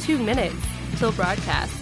2 minutes till broadcast.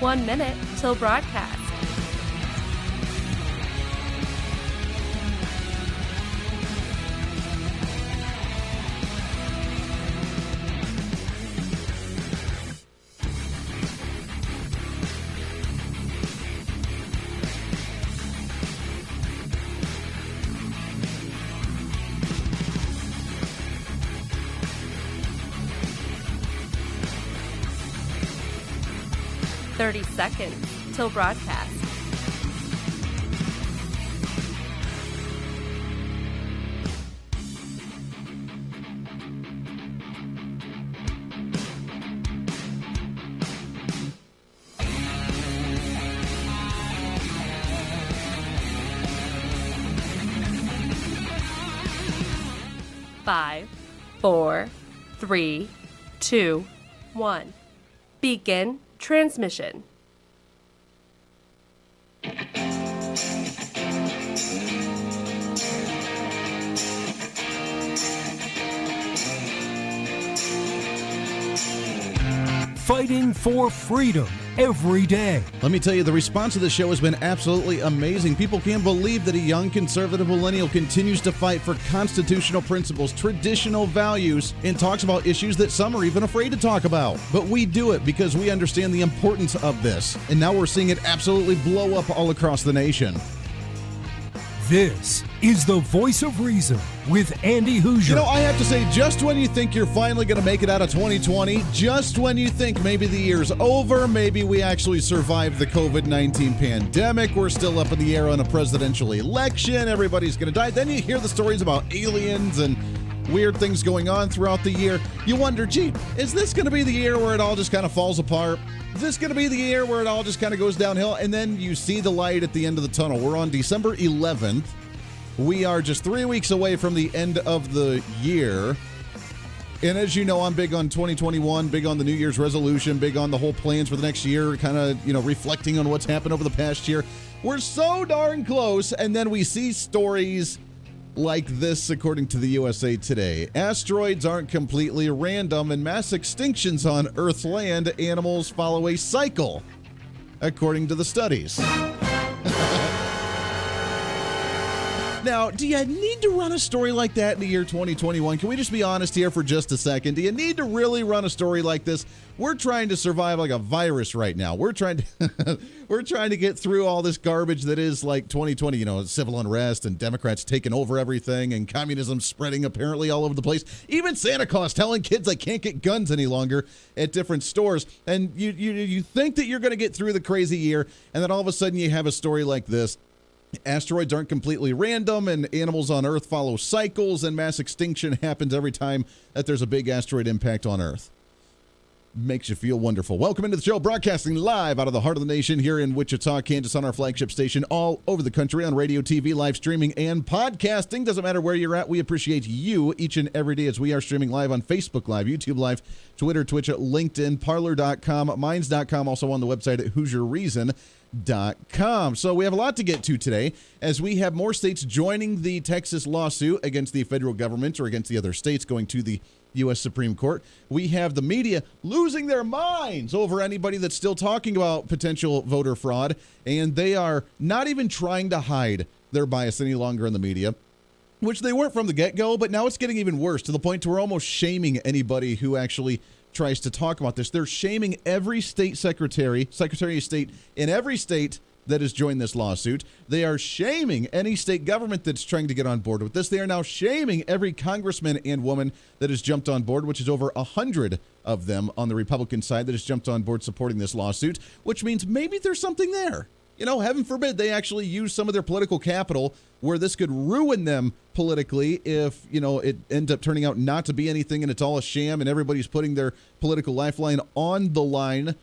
One minute till broadcast. Thirty seconds till broadcast. Five, 4, 3, 2, 1. Begin transmission. Fighting for freedom every day. Let me tell you, the response to the show has been absolutely amazing. People can't believe that a young conservative millennial continues to fight for constitutional principles, traditional values, and talks about issues that some are even afraid to talk about. But we do it because we understand the importance of this. And now we're seeing it absolutely blow up all across the nation. This is the Voice of Reason with Andy Hooser. You know, I have to say, just when you think you're finally going to make it out of 2020, just when you think maybe the year's over, maybe we actually survived the COVID-19 pandemic, we're still up in the air on a presidential election, everybody's going to die, then you hear the stories about aliens and weird things going on throughout the year. You wonder, gee, is this going to be the year where it all just kind of falls apart? Is this going to be the year where it all just kind of goes downhill? And then you see the light at the end of the tunnel. We're on December 11th. We are just 3 weeks away from the end of the year. And as you know, I'm big on 2021, big on the New Year's resolution, big on the whole plans for the next year, kind of, reflecting on what's happened over the past year. We're so darn close. And then we see stories like this, according to the USA Today. Asteroids aren't completely random, and mass extinctions on Earth's land animals follow a cycle, according to the studies. Now, do you need to run a story like that in the year 2021? Can we just be honest here for just a second? Do you need to really run a story like this? We're trying to survive like a virus right now. We're trying to get through all this garbage that is like 2020, civil unrest and Democrats taking over everything and communism spreading apparently all over the place. Even Santa Claus telling kids they can't get guns any longer at different stores. And you think that you're going to get through the crazy year, and then all of a sudden you have a story like this. Asteroids aren't completely random, and animals on Earth follow cycles, and mass extinction happens every time that there's a big asteroid impact on Earth. Makes you feel wonderful. Welcome into the show, broadcasting live out of the heart of the nation here in Wichita, Kansas, on our flagship station, all over the country on radio, TV, live streaming, and podcasting. Doesn't matter where you're at. We appreciate you each and every day as we are streaming live on Facebook Live, YouTube Live, Twitter, Twitch, LinkedIn, Parler.com, Minds.com, also on the website at HooserReason.com. So we have a lot to get to today as we have more states joining the Texas lawsuit against the federal government or against the other states going to the U.S. Supreme Court. We have the media losing their minds over anybody that's still talking about potential voter fraud, and they are not even trying to hide their bias any longer in the media, which they weren't from the get-go, but now it's getting even worse to the point to we're almost shaming anybody who actually tries to talk about this. They're shaming every secretary of state in every state that has joined this lawsuit. They are shaming any state government that's trying to get on board with this. They are now shaming every congressman and woman that has jumped on board, which is over 100 of them on the Republican side that has jumped on board supporting this lawsuit, which means maybe there's something there. Heaven forbid they actually use some of their political capital where this could ruin them politically if, it ends up turning out not to be anything and it's all a sham and everybody's putting their political lifeline on the line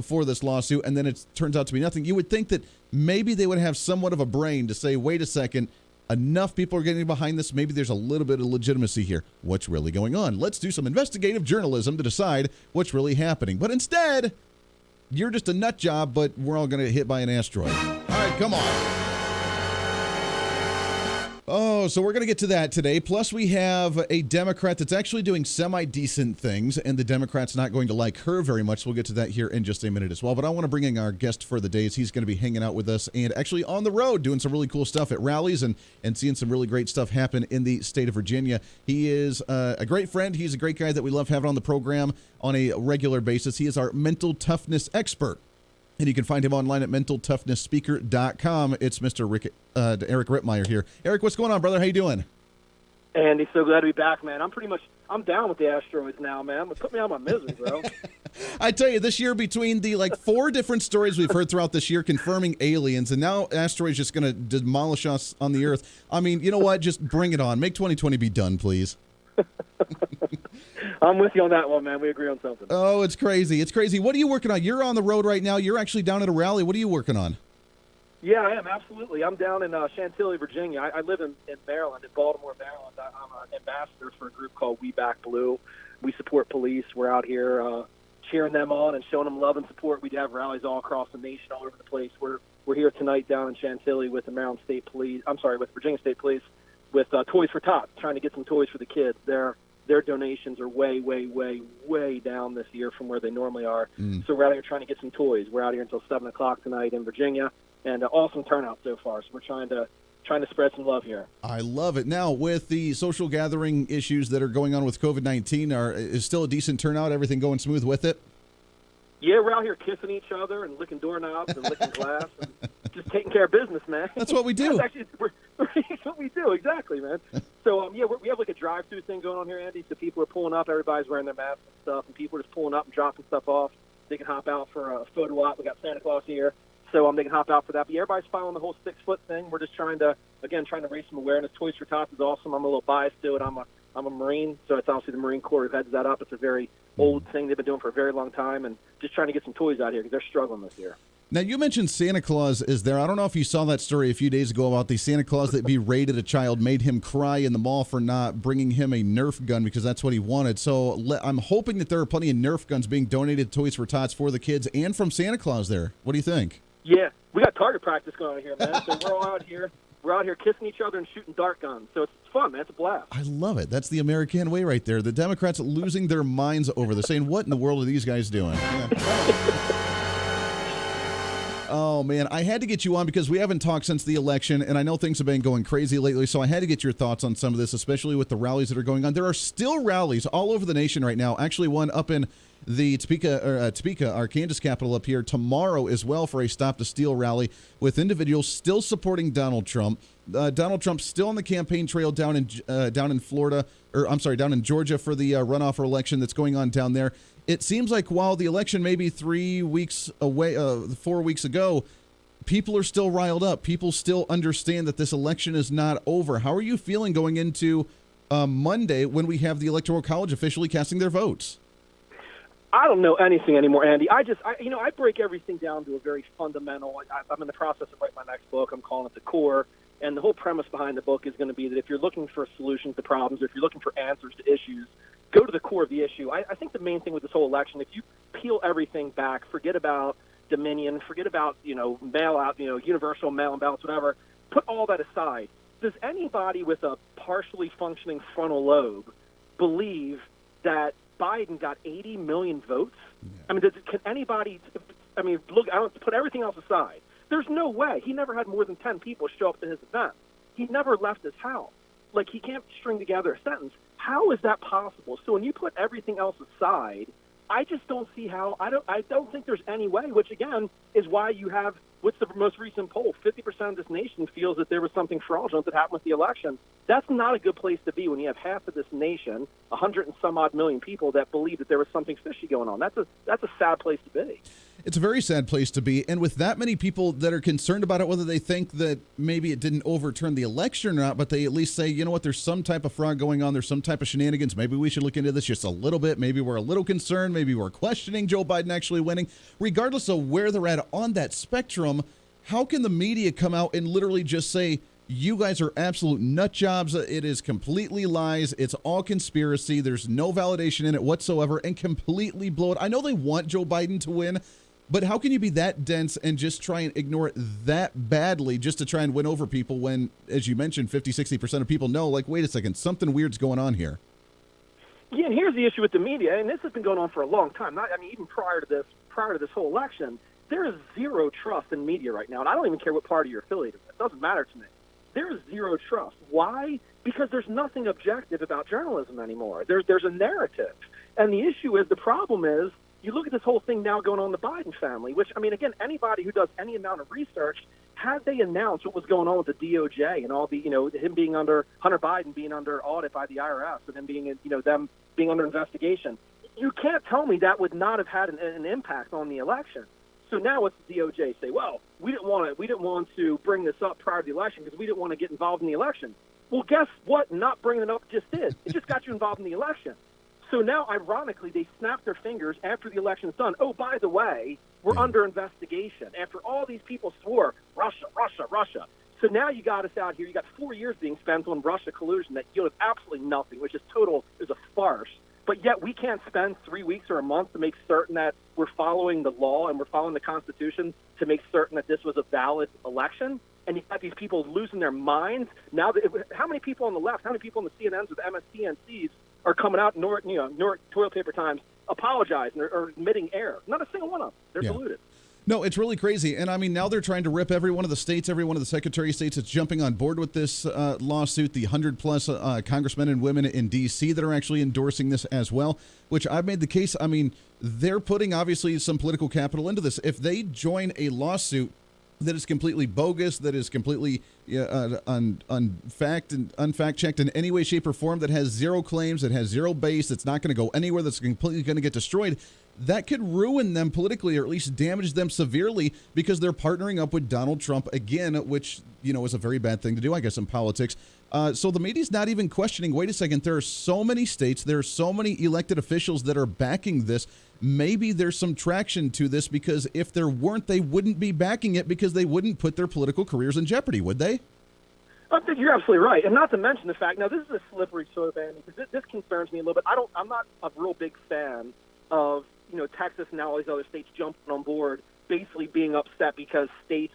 for this lawsuit, and then it turns out to be nothing. You would think that maybe they would have somewhat of a brain to say, wait a second, enough people are getting behind this. Maybe there's a little bit of legitimacy here. What's really going on? Let's do some investigative journalism to decide what's really happening. But instead, you're just a nut job, but we're all going to get hit by an asteroid. All right, come on. Oh, so we're going to get to that today. Plus, we have a Democrat that's actually doing semi-decent things, and the Democrat's not going to like her very much. So we'll get to that here in just a minute as well. But I want to bring in our guest for the day. He's going to be hanging out with us and actually on the road doing some really cool stuff at rallies and seeing some really great stuff happen in the state of Virginia. He is a great friend. He's a great guy that we love having on the program on a regular basis. He is our mental toughness expert. And you can find him online at mentaltoughnessspeaker.com. It's Mr. Eric Rittmeyer here. Eric, what's going on, brother? How you doing? Andy, so glad to be back, man. I'm down with the asteroids now, man. Put me out of my misery, bro. I tell you, this year between the 4 different stories we've heard throughout this year confirming aliens, and now asteroids just going to demolish us on the Earth. I mean, you know what? Just bring it on. Make 2020 be done, please. I'm with you on that one, man. We agree on something. Oh, it's crazy. It's crazy. What are you working on? You're on the road right now. You're actually down at a rally. What are you working on? Yeah, I am, absolutely. I'm down in Chantilly, Virginia. I live in Maryland, in Baltimore, Maryland. I'm an ambassador for a group called We Back Blue. We support police. We're out here cheering them on and showing them love and support. We have rallies all across the nation, all over the place. We're here tonight down in Chantilly with the Maryland State Police. I'm sorry, with Virginia State Police, with Toys for Tots, trying to get some toys for the kids. Their donations are way, way, way, way down this year from where they normally are. So we're out here trying to get some toys. We're out here until 7 o'clock tonight in Virginia, and awesome turnout so far. So we're trying to spread some love here. I love it. Now, with the social gathering issues that are going on with COVID-19, is still a decent turnout? Everything going smooth with it? Yeah, we're out here kissing each other and licking doorknobs and licking glass and just taking care of business, man. That's what we do. That's what we do, exactly, man. So, we have like a drive-through thing going on here, Andy. So people are pulling up. Everybody's wearing their masks and stuff, and people are just pulling up and dropping stuff off. They can hop out for a photo op. We got Santa Claus here, so they can hop out for that. But everybody's following the whole 6-foot thing. We're just trying to raise some awareness. Toys for Tots is awesome. I'm a little biased to it. I'm a Marine, so it's obviously the Marine Corps who heads that up. It's a very old thing they've been doing for a very long time, and just trying to get some toys out here because they're struggling this year. Now, you mentioned Santa Claus is there. I don't know if you saw that story a few days ago about the Santa Claus that berated a child, made him cry in the mall for not bringing him a Nerf gun because that's what he wanted. So I'm hoping that there are plenty of Nerf guns being donated to Toys for Tots for the kids and from Santa Claus there. What do you think? Yeah, we got target practice going on here, man. So we're all out here. We're out here kissing each other and shooting dart guns. So it's fun, man. It's a blast. I love it. That's the American way right there. The Democrats losing their minds over this, saying, what in the world are these guys doing? Yeah. Oh, man, I had to get you on because we haven't talked since the election, and I know things have been going crazy lately, so I had to get your thoughts on some of this, especially with the rallies that are going on. There are still rallies all over the nation right now. Actually, one up in the Topeka, our Kansas capital up here, tomorrow as well for a Stop the Steal rally with individuals still supporting Donald Trump. Donald Trump's still on the campaign trail down in Florida, or I'm sorry, down in Georgia for the runoff election that's going on down there. It seems like while the election may be 3 weeks away, 4 weeks ago, people are still riled up. People still understand that this election is not over. How are you feeling going into Monday when we have the Electoral College officially casting their votes? I don't know anything anymore, Andy. I break everything down to a very fundamental. I'm in the process of writing my next book. I'm calling it The Core. And the whole premise behind the book is going to be that if you're looking for solutions to problems, if you're looking for answers to issues, go to the core of the issue. I think the main thing with this whole election, if you peel everything back, forget about Dominion, forget about, mail out, universal mail-in ballots, whatever, put all that aside. Does anybody with a partially functioning frontal lobe believe that Biden got 80 million votes? Yeah. I mean, can anybody – look, I don't put everything else aside. There's no way. He never had more than 10 people show up to his event. He never left his house. Like, he can't string together a sentence. How is that possible? So when you put everything else aside, I just don't see how. I don't think there's any way. Which again is why you have what's the most recent poll? 50% of this nation feels that there was something fraudulent that happened with the election. That's not a good place to be when you have half of this nation, 100 and some odd million people, that believe that there was something fishy going on. That's a sad place to be. It's a very sad place to be. And with that many people that are concerned about it, whether they think that maybe it didn't overturn the election or not, but they at least say, you know what, there's some type of fraud going on. There's some type of shenanigans. Maybe we should look into this just a little bit. Maybe we're a little concerned. Maybe we're questioning Joe Biden actually winning. Regardless of where they're at on that spectrum, how can the media come out and literally just say, you guys are absolute nut jobs. It is completely lies. It's all conspiracy. There's no validation in it whatsoever, and completely blow it. I know they want Joe Biden to win, but how can you be that dense and just try and ignore it that badly just to try and win over people when, as you mentioned, 50-60% of people know, like, wait a second, something weird's going on here? Yeah, and here's the issue with the media, and this has been going on for a long time. Even prior to this whole election, there is zero trust in media right now, and I don't even care what party you're affiliated with. It doesn't matter to me. There is zero trust. Why? Because there's nothing objective about journalism anymore. There's a narrative. And the issue is, the problem is, you look at this whole thing now going on in the Biden family, which, again, anybody who does any amount of research, had they announced what was going on with the DOJ and all the, him being under, Hunter Biden being under audit by the IRS and them being, them being under investigation, you can't tell me that would not have had an impact on the election. So now what's the DOJ say? Well, we didn't want to bring this up prior to the election because we didn't want to get involved in the election. Well, guess what? Not bringing it up just did. It just got you involved in the election. So now, ironically, they snap their fingers after the election's done. Oh, by the way, we're under investigation. After all these people swore, Russia, Russia, Russia. So now you got us out here. You got 4 years being spent on Russia collusion that yielded absolutely nothing, which is a farce. But yet we can't spend 3 weeks or a month to make certain that we're following the law and we're following the Constitution to make certain that this was a valid election. And you got these people losing their minds. Now, how many people on the left, how many people on the CNNs or the MSDNCs are coming out, Newark Toilet Paper Times, apologizing or admitting error? Not a single one of them. They're deluded. No, it's really crazy. And now they're trying to rip every one of the states, every one of the Secretary of States that's jumping on board with this lawsuit, the 100-plus congressmen and women in D.C. that are actually endorsing this as well, which I've made the case. They're putting, obviously, some political capital into this. If they join a lawsuit that is completely bogus, that is completely unfact-checked in any way, shape, or form, that has zero claims, that has zero base, that's not going to go anywhere, that's completely going to get destroyed, that could ruin them politically, or at least damage them severely, because they're partnering up with Donald Trump again, which, is a very bad thing to do, I guess, in politics. So the media's not even questioning, wait a second, there are so many states, there are so many elected officials that are backing this. Maybe there's some traction to this, because if there weren't, they wouldn't be backing it, because they wouldn't put their political careers in jeopardy, would they? I think you're absolutely right. And not to mention the fact, now this is a slippery slope, Andy, because this concerns me a little bit. I'm not a real big fan of, Texas and now all these other states jumping on board, basically being upset because they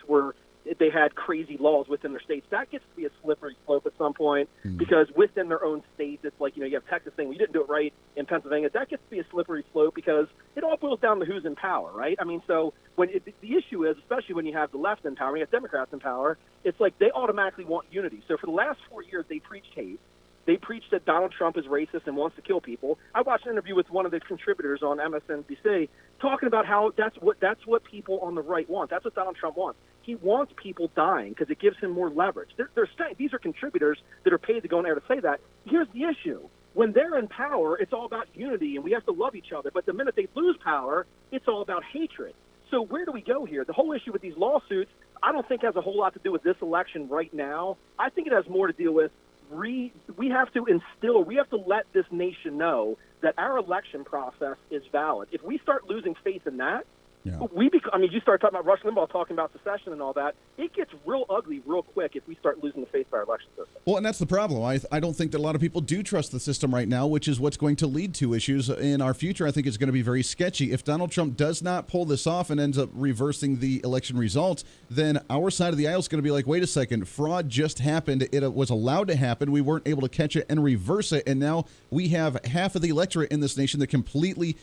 had crazy laws within their states. That gets to be a slippery slope at some point, because within their own states, it's like, you have Texas saying, well, you didn't do it right in Pennsylvania. That gets to be a slippery slope, because it all boils down to who's in power, right? So the issue is, especially when you have the left in power, when you have Democrats in power, it's like they automatically want unity. So for the last 4 years, they preached hate. They preached that Donald Trump is racist and wants to kill people. I watched an interview with one of the contributors on MSNBC talking about how that's what people on the right want. That's what Donald Trump wants. He wants people dying because it gives him more leverage. They're saying, these are contributors that are paid to go on air to say that. Here's the issue. When they're in power, it's all about unity, and we have to love each other. But the minute they lose power, it's all about hatred. So where do we go here? The whole issue with these lawsuits, I don't think has a whole lot to do with this election right now. I think it has more to do with we have to let this nation know that our election process is valid. If we start losing faith in that, you start talking about Rush Limbaugh talking about secession and all that. It gets real ugly real quick if we start losing the faith of our election system. Well, and that's the problem. I don't think that a lot of people do trust the system right now, which is what's going to lead to issues in our future. I think it's going to be very sketchy. If Donald Trump does not pull this off and ends up reversing the election results, then our side of the aisle is going to be like, wait a second, fraud just happened. It was allowed to happen. We weren't able to catch it and reverse it. And now we have half of the electorate in this nation that completely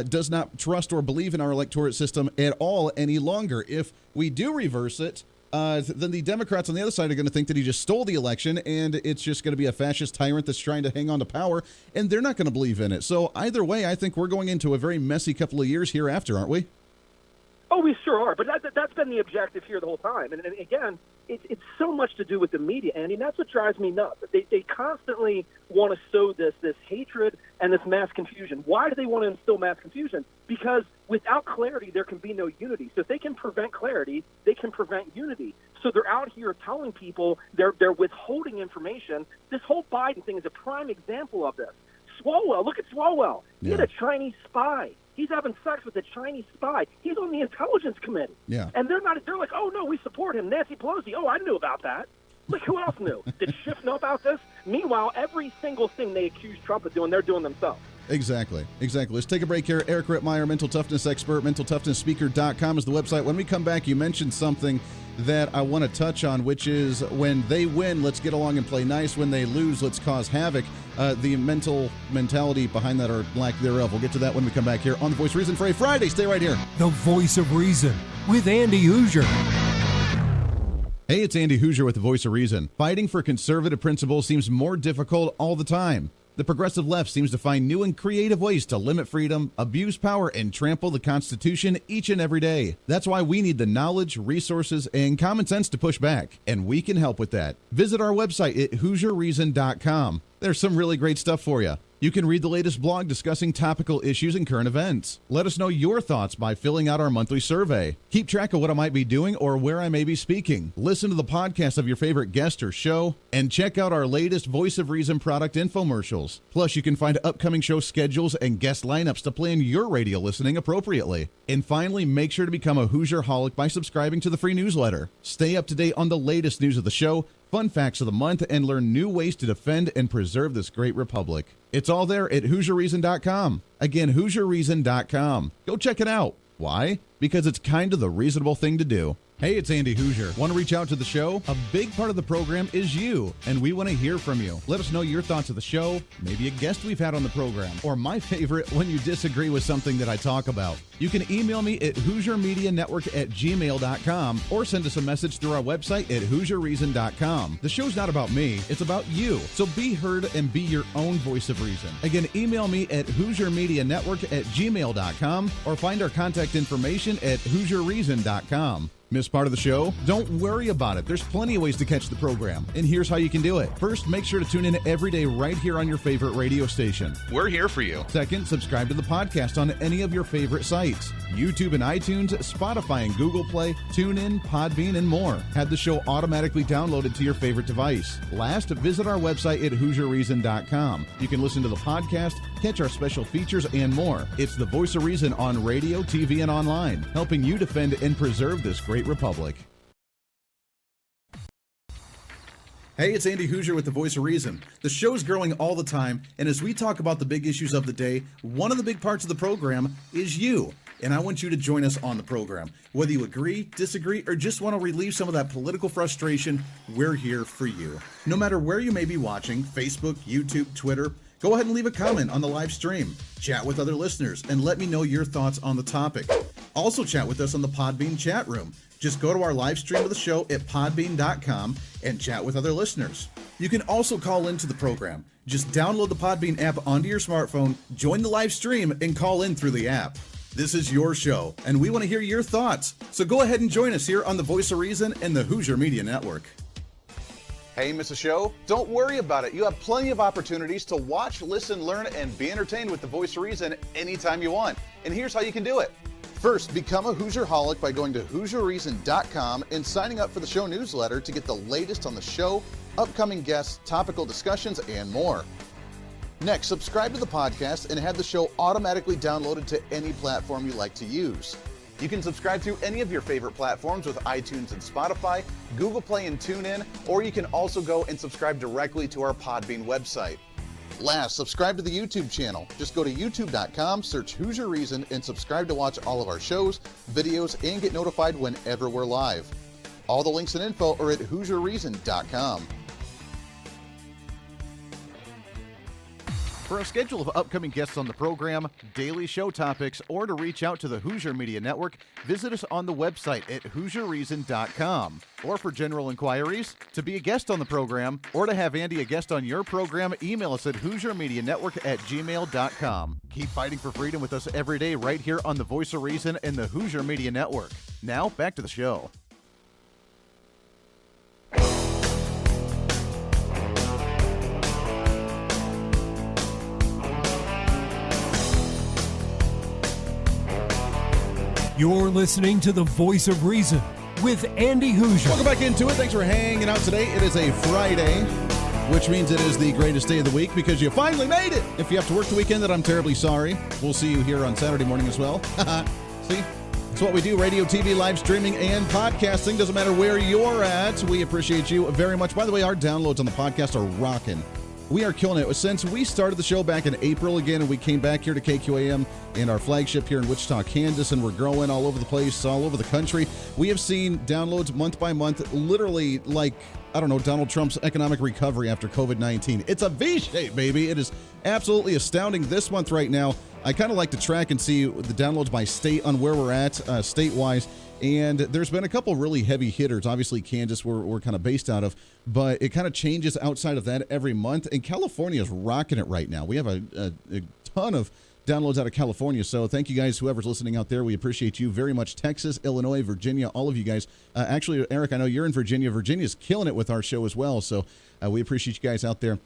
does not trust or believe in our electorate system at all any longer. If we do reverse it, then the Democrats on the other side are going to think that he just stole the election and it's just going to be a fascist tyrant that's trying to hang on to power, and they're not going to believe in it. So either way, I think we're going into a very messy couple of years hereafter, aren't we? Oh, we sure are. But that's been the objective here the whole time. And again, it's so much to do with the media, Andy, and that's what drives me nuts. They constantly want to sow this hatred and this mass confusion. Why do they want to instill mass confusion? Because without clarity, there can be no unity. So if they can prevent clarity, they can prevent unity. So they're out here telling people they're withholding information. This whole Biden thing is a prime example of this. Swalwell, look at Swalwell. He had a Chinese spy. He's having sex with a Chinese spy. He's on the Intelligence Committee. Yeah. And they're like, oh, no, we support him. Nancy Pelosi, oh, I knew about that. Like, who else knew? Did Schiff know about this? Meanwhile, every single thing they accuse Trump of doing, they're doing themselves. Exactly. Let's take a break here. Eric Rittmeyer, mental toughness expert, mentaltoughnessspeaker.com is the website. When we come back, you mentioned something that I want to touch on, which is when they win, let's get along and play nice. When they lose, let's cause havoc. The mentality behind that or lack thereof. We'll get to that when we come back here on The Voice of Reason for a Friday. Stay right here. The Voice of Reason with Andy Hooser. Hey, it's Andy Hooser with The Voice of Reason. Fighting for conservative principles seems more difficult all the time. The progressive left seems to find new and creative ways to limit freedom, abuse power, and trample the Constitution each and every day. That's why we need the knowledge, resources, and common sense to push back, and we can help with that. Visit our website at HooserReason.com. There's some really great stuff for you. You can read the latest blog discussing topical issues and current events. Let us know your thoughts by filling out our monthly survey. Keep track of what I might be doing or where I may be speaking. Listen to the podcast of your favorite guest or show, and check out our latest Voice of Reason product infomercials. Plus, you can find upcoming show schedules and guest lineups to plan your radio listening appropriately. And finally, make sure to become a Hoosier-holic by subscribing to the free newsletter. Stay up to date on the latest news of the show, fun facts of the month, and learn new ways to defend and preserve this great republic. It's all there at HooserReason.com. Again, HooserReason.com. Go check it out. Why? Because it's kind of the reasonable thing to do. Hey, it's Andy Hooser. Want to reach out to the show? A big part of the program is you, and we want to hear from you. Let us know your thoughts of the show, maybe a guest we've had on the program, or my favorite, when you disagree with something that I talk about. You can email me at HooserMediaNetwork@gmail.com or send us a message through our website at HooserReason.com. The show's not about me, it's about you. So be heard and be your own voice of reason. Again, email me at HooserMediaNetwork@gmail.com or find our contact information at HooserReason.com. Miss part of the show? Don't worry about it. There's plenty of ways to catch the program, and here's how you can do it. First, make sure to tune in every day right here on your favorite radio station. We're here for you. Second, subscribe to the podcast on any of your favorite sites. YouTube and iTunes, Spotify and Google Play, TuneIn, Podbean, and more. Have the show automatically downloaded to your favorite device. Last, visit our website at HooserReason.com. You can listen to the podcast, catch our special features, and more. It's the Voice of Reason on radio, TV, and online, helping you defend and preserve this great republic. Hey, it's Andy Hooser with The Voice of Reason. The show's growing all the time, and as we talk about the big issues of the day, one of the big parts of the program is you. And I want you to join us on the program. Whether you agree, disagree, or just want to relieve some of that political frustration, we're here for you. No matter where you may be watching, Facebook, YouTube, Twitter, go ahead and leave a comment on the live stream. Chat with other listeners and let me know your thoughts on the topic. Also chat with us on the Podbean chat room. Just go to our live stream of the show at podbean.com and chat with other listeners. You can also call into the program. Just download the Podbean app onto your smartphone, join the live stream, and call in through the app. This is your show, and we want to hear your thoughts. So go ahead and join us here on The Voice of Reason and the Hooser Media Network. Hey, miss a show? Don't worry about it. You have plenty of opportunities to watch, listen, learn, and be entertained with The Voice of Reason anytime you want. And here's how you can do it. First, become a Hoosier-holic by going to HooserReason.com and signing up for the show newsletter to get the latest on the show, upcoming guests, topical discussions, and more. Next, subscribe to the podcast and have the show automatically downloaded to any platform you like to use. You can subscribe through any of your favorite platforms with iTunes and Spotify, Google Play and TuneIn, or you can also go and subscribe directly to our Podbean website. Last, subscribe to the YouTube channel. Just go to youtube.com, search Hooser Reason, and subscribe to watch all of our shows, videos, and get notified whenever we're live. All the links and info are at HooserReason.com. For a schedule of upcoming guests on the program, daily show topics, or to reach out to the Hooser Media Network, visit us on the website at HooserReason.com. Or for general inquiries, to be a guest on the program, or to have Andy a guest on your program, email us at HooserMediaNetwork@gmail.com. Keep fighting for freedom with us every day right here on the Voice of Reason and the Hooser Media Network. Now, back to the show. You're listening to the Voice of Reason with Andy Hooser. Welcome back into it. Thanks for hanging out today. It is a Friday, which means it is the greatest day of the week because you finally made it. If you have to work the weekend, then I'm terribly sorry. We'll see you here on Saturday morning as well. See? It's what we do. Radio, TV, live streaming, and podcasting. Doesn't matter where you're at. We appreciate you very much. By the way, our downloads on the podcast are rocking. We are killing it. Since we started the show back in April again, and we came back here to KQAM and our flagship here in Wichita, Kansas, and we're growing all over the place, all over the country. We have seen downloads month by month, literally like, I don't know, Donald Trump's economic recovery after COVID-19. It's a V-shape, baby. It is absolutely astounding this month right now. I kind of like to track and see the downloads by state on where we're at state-wise. And there's been a couple really heavy hitters. Obviously, Kansas, we're kind of based out of, but it kind of changes outside of that every month. And California is rocking it right now. We have a ton of downloads out of California. So thank you guys, whoever's listening out there. We appreciate you very much. Texas, Illinois, Virginia, all of you guys. Actually, Eric, I know you're in Virginia. Virginia's killing it with our show as well. So we appreciate you guys out there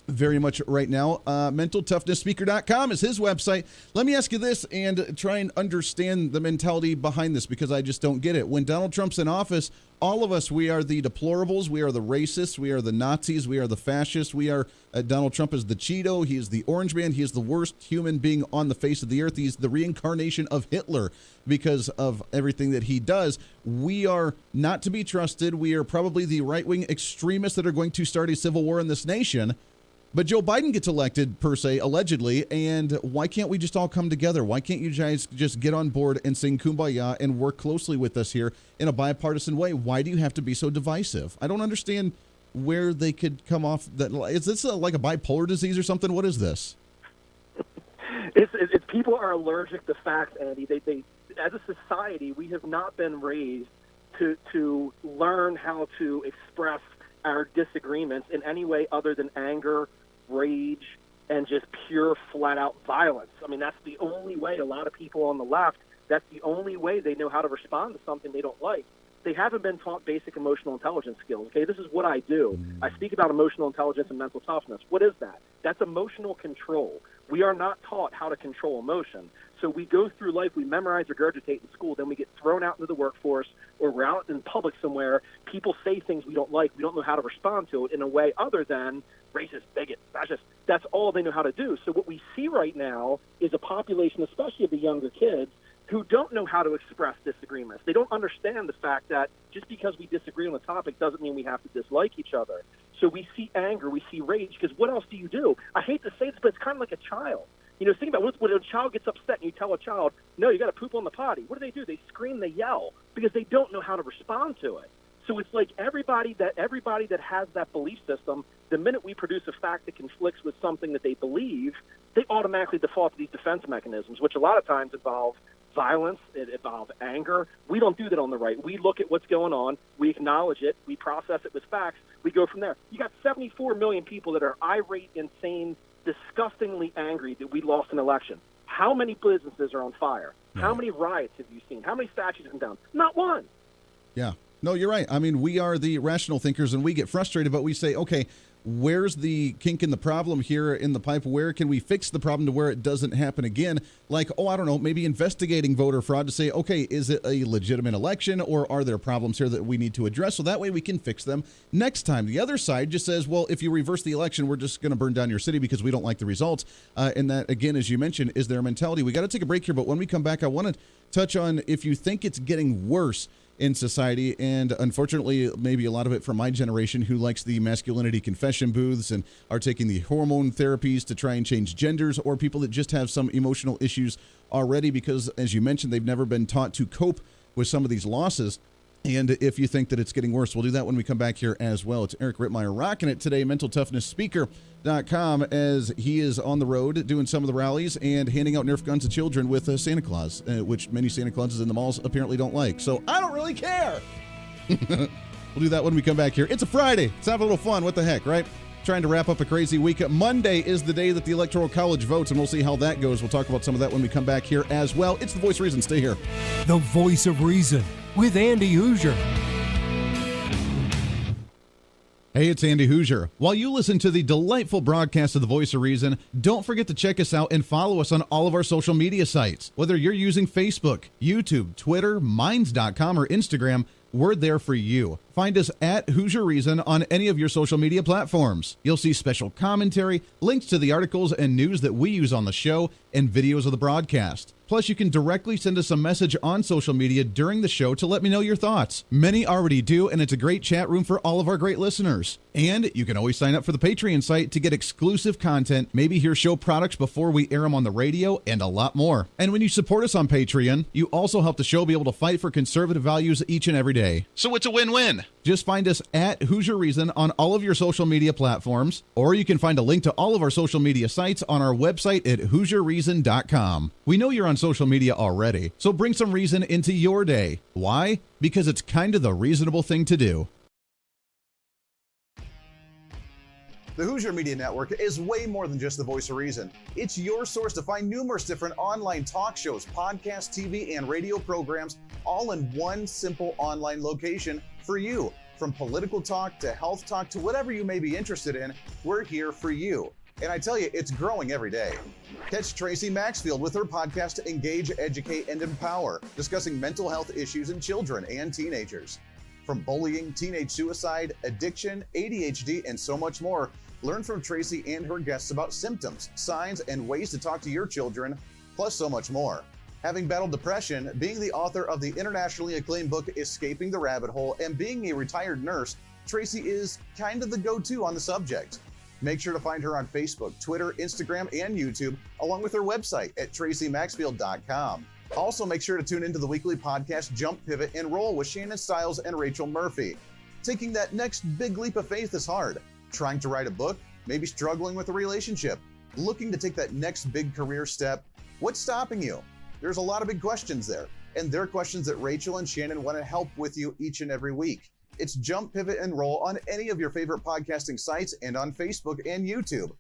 very much right now. MentalToughnessSpeaker.com is his website. Let me ask you this and try and understand the mentality behind this because I just don't get it. When Donald Trump's in office, all of us, we are the deplorables, we are the racists, we are the Nazis, we are the fascists, we are, Donald Trump is the Cheeto, he is the Orange Man, he is the worst human being on the face of the earth, he's the reincarnation of Hitler because of everything that he does. We are not to be trusted, we are probably the right-wing extremists that are going to start a civil war in this nation. But Joe Biden gets elected, per se, allegedly, and why can't we just all come together? Why can't you guys just get on board and sing Kumbaya and work closely with us here in a bipartisan way? Why do you have to be so divisive? I don't understand where they could come off. That is this like a bipolar disease or something? What is this? It's people are allergic to facts, Andy. They as a society, we have not been raised to learn how to express our disagreements in any way other than anger, rage, and just pure flat-out violence. I mean, that's the only way a lot of people on the left, that's the only way they know how to respond to something they don't like. They haven't been taught basic emotional intelligence skills. Okay, this is what I do. I speak about emotional intelligence and mental toughness. What is that? That's emotional control. We are not taught how to control emotion. So we go through life, we memorize, regurgitate in school, then we get thrown out into the workforce, or we're out in public somewhere, people say things we don't like, we don't know how to respond to it in a way other than racist, bigot, fascist. That's all they know how to do. So what we see right now is a population, especially of the younger kids, who don't know how to express disagreements. They don't understand the fact that just because we disagree on a topic doesn't mean we have to dislike each other. So we see anger, we see rage, because what else do you do? I hate to say this, but it's kind of like a child. You know, think about when a child gets upset and you tell a child, no, you got to poop on the potty. What do? They scream, they yell, because they don't know how to respond to it. So it's like everybody that has that belief system, the minute we produce a fact that conflicts with something that they believe, they automatically default to these defense mechanisms, which a lot of times involve violence, it involves anger. We don't do that on the right. We look at what's going on, we acknowledge it, we process it with facts, we go from there. You got 74 million people that are irate, insane, disgustingly angry that we lost an election. How many businesses are on fire? How many riots have you seen? How many statues have come down? Not one. Yeah. No, you're right. I mean, we are the rational thinkers, and we get frustrated, but we say, okay, where's the kink in the problem here in the pipe? Where can we fix the problem to where it doesn't happen again? Like, I don't know, maybe investigating voter fraud to say, okay, is it a legitimate election, or are there problems here that we need to address? So that way we can fix them next time. The other side just says, well, if you reverse the election, we're just going to burn down your city because we don't like the results. And that, again, as you mentioned, is their mentality. We got to take a break here, but when we come back, I want to touch on if you think it's getting worse in society, and unfortunately maybe a lot of it from my generation who likes the masculinity confession booths and are taking the hormone therapies to try and change genders, or people that just have some emotional issues already because, as you mentioned, they've never been taught to cope with some of these losses. And if you think that it's getting worse, we'll do that when we come back here as well. It's Eric Rittmeyer rocking it today, mentaltoughnessspeaker.com, as he is on the road doing some of the rallies and handing out Nerf guns to children with Santa Claus, which many Santa Clauses in the malls apparently don't like. So I don't really care. We'll do that when we come back here. It's a Friday. Let's have a little fun. What the heck, right? Trying to wrap up a crazy week. Monday is the day that the Electoral College votes, and we'll see how that goes. We'll talk about some of that when we come back here as well. It's the Voice of Reason. Stay here. The Voice of Reason with Andy Hooser. Hey, it's Andy Hooser. While you listen to the delightful broadcast of the Voice of Reason, don't forget to check us out and follow us on all of our social media sites. Whether you're using Facebook, YouTube, Twitter, Minds.com, or Instagram, we're there for you. Find us at Hooser Reason on any of your social media platforms. You'll see special commentary, links to the articles and news that we use on the show, and videos of the broadcast. Plus, you can directly send us a message on social media during the show to let me know your thoughts. Many already do, and it's a great chat room for all of our great listeners. And you can always sign up for the Patreon site to get exclusive content, maybe hear show products before we air them on the radio, and a lot more. And when you support us on Patreon, you also help the show be able to fight for conservative values each and every day. So it's a win-win. Just find us at Hooser Reason on all of your social media platforms, or you can find a link to all of our social media sites on our website at HooserReason.com. We know you're on social media already, so bring some reason into your day. Why? Because it's kind of the reasonable thing to do. The Hooser Media Network is way more than just the Voice of Reason. It's your source to find numerous different online talk shows, podcasts, TV, and radio programs, all in one simple online location for you. From political talk to health talk to whatever you may be interested in, we're here for you. And I tell you, it's growing every day. Catch Tracy Maxfield with her podcast, Engage, Educate, and Empower, discussing mental health issues in children and teenagers. From bullying, teenage suicide, addiction, ADHD, and so much more, learn from Tracy and her guests about symptoms, signs, and ways to talk to your children, plus so much more. Having battled depression, being the author of the internationally acclaimed book, Escaping the Rabbit Hole, and being a retired nurse, Tracy is kind of the go-to on the subject. Make sure to find her on Facebook, Twitter, Instagram, and YouTube, along with her website at tracymaxfield.com. Also, make sure to tune into the weekly podcast Jump, Pivot, and Roll with Shannon Stiles and Rachel Murphy. Taking that next big leap of faith is hard. Trying to write a book, maybe struggling with a relationship, looking to take that next big career step. What's stopping you? There's a lot of big questions there, and they're questions that Rachel and Shannon want to help with you each and every week. It's Jump, Pivot, and Roll on any of your favorite podcasting sites and on Facebook and YouTube.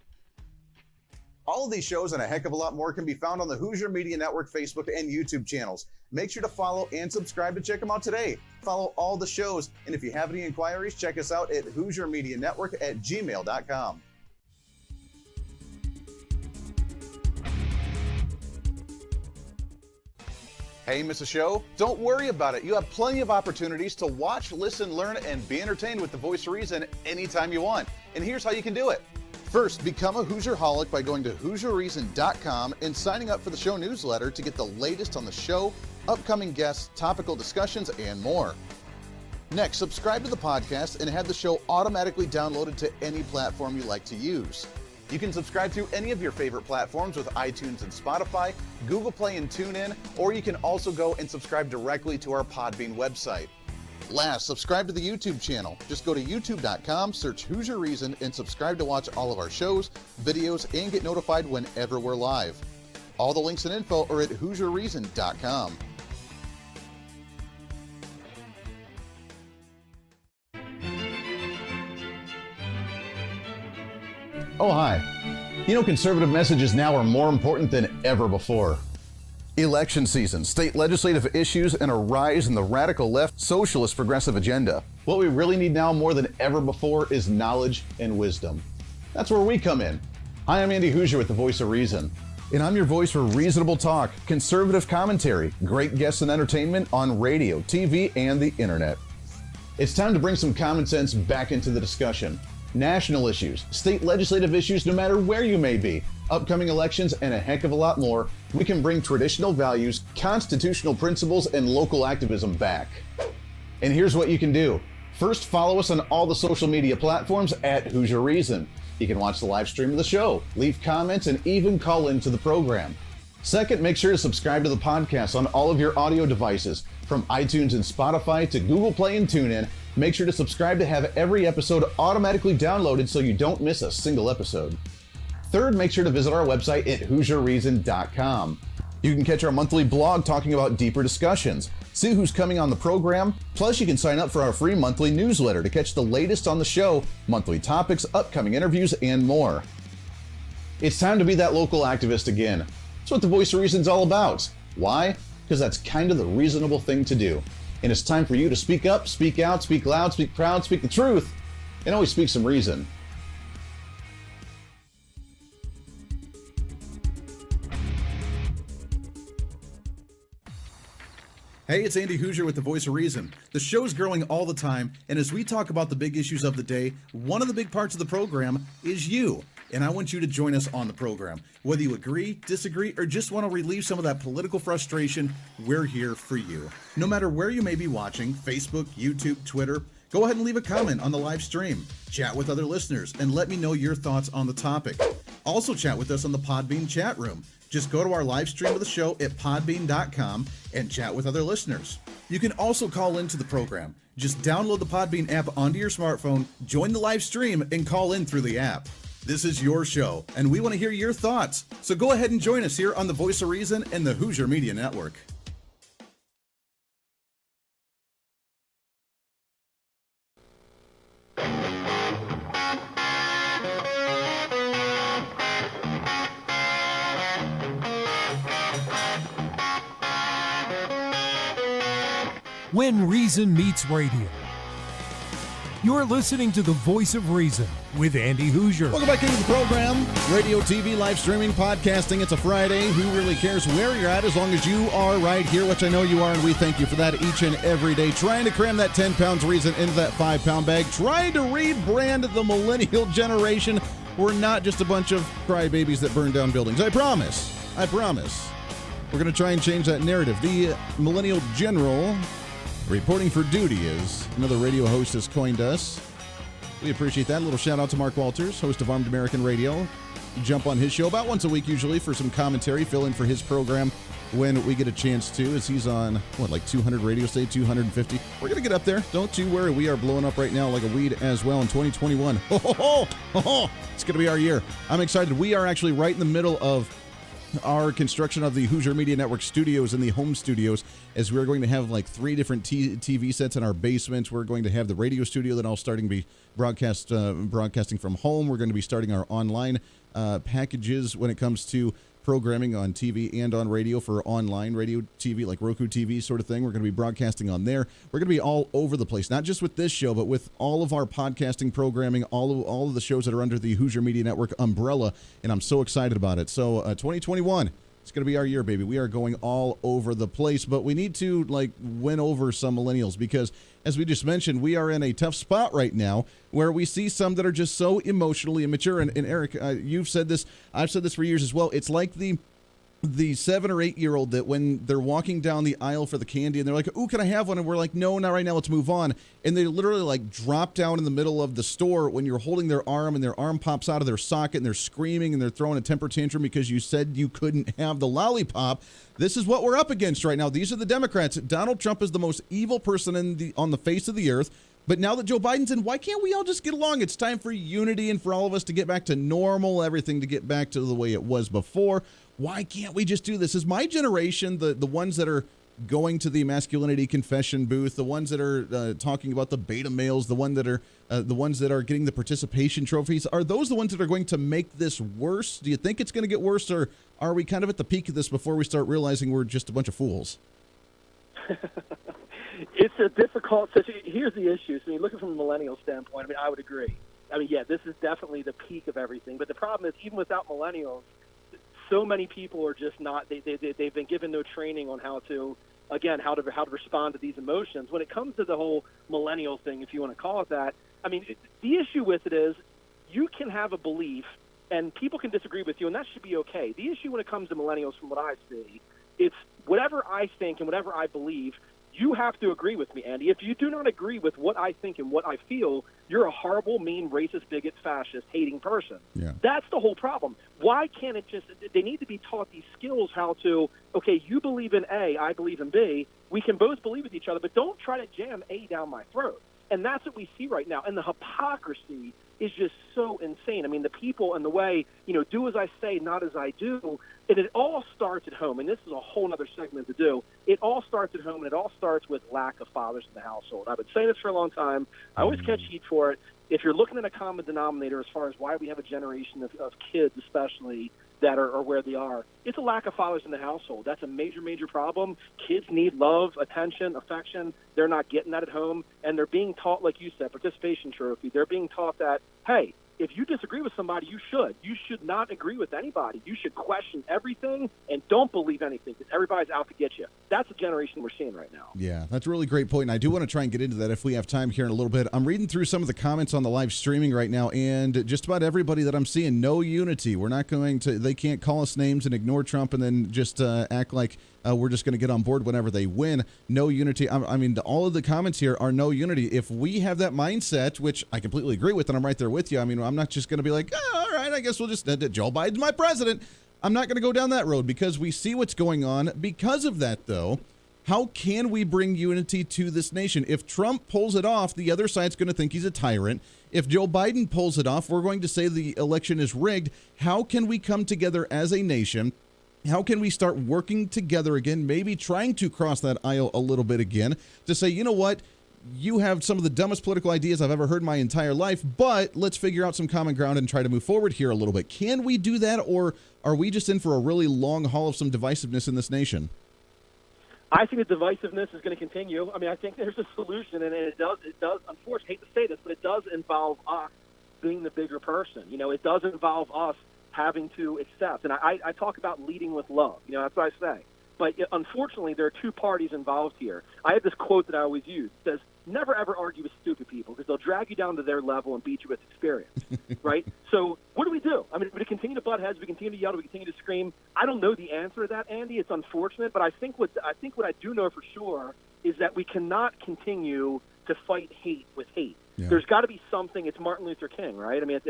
All of these shows and a heck of a lot more can be found on the Hooser Media Network Facebook and YouTube channels. Make sure to follow and subscribe to check them out today. Follow all the shows, and if you have any inquiries, check us out at HooserMediaNetwork@gmail.com. Hey, miss a show? Don't worry about it. You have plenty of opportunities to watch, listen, learn, and be entertained with the Voice of Reason anytime you want. And here's how you can do it. First, become a Hooserholic by going to HooserReason.com and signing up for the show newsletter to get the latest on the show, upcoming guests, topical discussions, and more. Next, subscribe to the podcast and have the show automatically downloaded to any platform you like to use. You can subscribe through any of your favorite platforms with iTunes and Spotify, Google Play and TuneIn, or you can also go and subscribe directly to our Podbean website. Last, subscribe to the YouTube channel. Just go to youtube.com, search Hooser Reason, and subscribe to watch all of our shows, videos, and get notified whenever we're live. All the links and info are at HooserReason.com. Oh, hi. You know, conservative messages now are more important than ever before. Election season, state legislative issues, and a rise in the radical left socialist progressive agenda. What we really need now more than ever before is knowledge and wisdom. That's where we come in. Hi, I'm Andy Hooser with the Voice of Reason, and I'm your voice for reasonable talk, conservative commentary, great guests and entertainment on radio, TV, and the internet. It's time to bring some common sense back into the discussion. National issues, state legislative issues, no matter where you may be, upcoming elections, and a heck of a lot more, we can bring traditional values, constitutional principles, and local activism back. And here's what you can do. First, follow us on all the social media platforms at Hooser Reason. You can watch the live stream of the show, leave comments, and even call into the program. Second, make sure to subscribe to the podcast on all of your audio devices, from iTunes and Spotify to Google Play and TuneIn. Make sure to subscribe to have every episode automatically downloaded so you don't miss a single episode. Third, make sure to visit our website at HooserReason.com. You can catch our monthly blog talking about deeper discussions, see who's coming on the program, plus you can sign up for our free monthly newsletter to catch the latest on the show, monthly topics, upcoming interviews, and more. It's time to be that local activist again. That's what the Voice of Reason's all about. Why? Because that's kind of the reasonable thing to do. And it's time for you to speak up, speak out, speak loud, speak proud, speak the truth, and always speak some reason. Hey, it's Andy Hooser with the Voice of Reason. The show's growing all the time, and as we talk about the big issues of the day, one of the big parts of the program is you. And I want you to join us on the program. Whether you agree, disagree, or just want to relieve some of that political frustration, we're here for you. No matter where you may be watching, Facebook, YouTube, Twitter, go ahead and leave a comment on the live stream. Chat with other listeners and let me know your thoughts on the topic. Also chat with us on the Podbean chat room. Just go to our live stream of the show at podbean.com and chat with other listeners. You can also call into the program. Just download the Podbean app onto your smartphone, join the live stream, and call in through the app. This is your show, and we want to hear your thoughts. So go ahead and join us here on the Voice of Reason and the Hooser Media Network. When Reason Meets Radio. You're listening to the Voice of Reason with Andy Hooser. Welcome back into the program. Radio, TV, live streaming, podcasting. It's a Friday. Who really cares where you're at as long as you are right here, which I know you are, and we thank you for that each and every day. Trying to cram that 10 pounds reason into that 5-pound bag. Trying to rebrand the millennial generation. We're not just a bunch of crybabies that burn down buildings. I promise. I promise. We're going to try and change that narrative. The millennial general reporting for duty, as another radio host has coined us. We appreciate that. A little shout out to Mark Walters, host of Armed American Radio. Jump on his show about once a week usually for some commentary, fill in for his program when we get a chance to, as he's on, like 200 radio stations, 250. We're going to get up there. Don't you worry. We are blowing up right now like a weed as well in 2021. It's going to be our year. I'm excited. We are actually right in the middle of our construction of the Hooser Media Network studios and the home studios, as we're going to have like 3 different TV sets in our basement. We're going to have the radio studio that all starting to be broadcasting from home. We're going to be starting our online packages when it comes to programming on TV and on radio for online radio TV, like Roku TV sort of thing. We're going to be broadcasting on there. We're going to be all over the place, not just with this show, but with all of our podcasting programming, all of the shows that are under the Hooser Media Network umbrella, and I'm so excited about it. So 2021, it's going to be our year, baby. We are going all over the place, but we need to win over some millennials because, as we just mentioned, we are in a tough spot right now where we see some that are just so emotionally immature. And Eric, you've said this. I've said this for years as well. It's like the 7 or 8 year old that when they're walking down the aisle for the candy and they're like, "Ooh, can I have one?" And we're like, "No, not right now. Let's move on." And they literally drop down in the middle of the store when you're holding their arm and their arm pops out of their socket and they're screaming and they're throwing a temper tantrum because you said you couldn't have the lollipop. This is what we're up against right now. These are the Democrats. Donald Trump is the most evil person on the face of the earth. But now that Joe Biden's in, why can't we all just get along? It's time for unity and for all of us to get back to normal, everything to get back to the way it was before. Why can't we just do this? Is my generation the ones that are going to the masculinity confession booth, the ones that are talking about the beta males, the ones that are getting the participation trophies? Are those the ones that are going to make this worse? Do you think it's going to get worse, or are we kind of at the peak of this before we start realizing we're just a bunch of fools? It's a difficult situation. Here's the issue. So, looking from a millennial standpoint, I would agree. This is definitely the peak of everything. But the problem is, even without millennials, so many people are just not. They've been given no training on how to respond to these emotions. When it comes to the whole millennial thing, if you want to call it that, the issue with it is you can have a belief, and people can disagree with you, and that should be okay. The issue when it comes to millennials, from what I see, it's whatever I think and whatever I believe. You have to agree with me, Andy. If you do not agree with what I think and what I feel, you're a horrible, mean, racist, bigot, fascist, hating person. Yeah. That's the whole problem. Why can't it just – they need to be taught these skills how to, okay, you believe in A, I believe in B. We can both believe with each other, but don't try to jam A down my throat. And that's what we see right now. And the hypocrisy is just so insane. I mean, the people and the way, do as I say, not as I do. And it all starts at home. And this is a whole other segment to do. It all starts at home, and it all starts with lack of fathers in the household. I've been saying this for a long time. I always catch heat for it. If you're looking at a common denominator as far as why we have a generation of kids especially that are where they are, it's a lack of fathers in the household. That's a major, major problem. Kids need love, attention, affection. They're not getting that at home, and they're being taught, like you said, participation trophy. They're being taught that, hey, if you disagree with somebody, you should. You should not agree with anybody. You should question everything and don't believe anything because everybody's out to get you. That's the generation we're seeing right now. Yeah, that's a really great point, and I do want to try and get into that if we have time here in a little bit. I'm reading through some of the comments on the live streaming right now, and just about everybody that I'm seeing, no unity. We're not going to – they can't call us names and ignore Trump and then just act like we're just going to get on board whenever they win. No unity. I mean, all of the comments here are no unity. If we have that mindset, which I completely agree with, and I'm right there with you. I mean, I'm not just going to be like, all right, I guess we'll just Joe Biden's my president. I'm not going to go down that road because we see what's going on. Because of that, though, how can we bring unity to this nation? If Trump pulls it off, the other side's going to think he's a tyrant. If Joe Biden pulls it off, we're going to say the election is rigged. How can we come together as a nation? How can we start working together again, maybe trying to cross that aisle a little bit again to say, you know what, you have some of the dumbest political ideas I've ever heard in my entire life, but let's figure out some common ground and try to move forward here a little bit. Can we do that, or are we just in for a really long haul of some divisiveness in this nation? I think the divisiveness is going to continue. I mean, I think there's a solution, and it does, unfortunately, I hate to say this, but it does involve us being the bigger person. It does involve us having to accept. And I talk about leading with love. That's what I say. But unfortunately, there are two parties involved here. I have this quote that I always use. It says, never, ever argue with stupid people because they'll drag you down to their level and beat you with experience, right? So what do? I mean, we continue to butt heads. We continue to yell. We continue to scream. I don't know the answer to that, Andy. It's unfortunate. But I think what I do know for sure is that we cannot continue to fight hate with hate. Yeah. There's got to be something. It's Martin Luther King, right? I mean,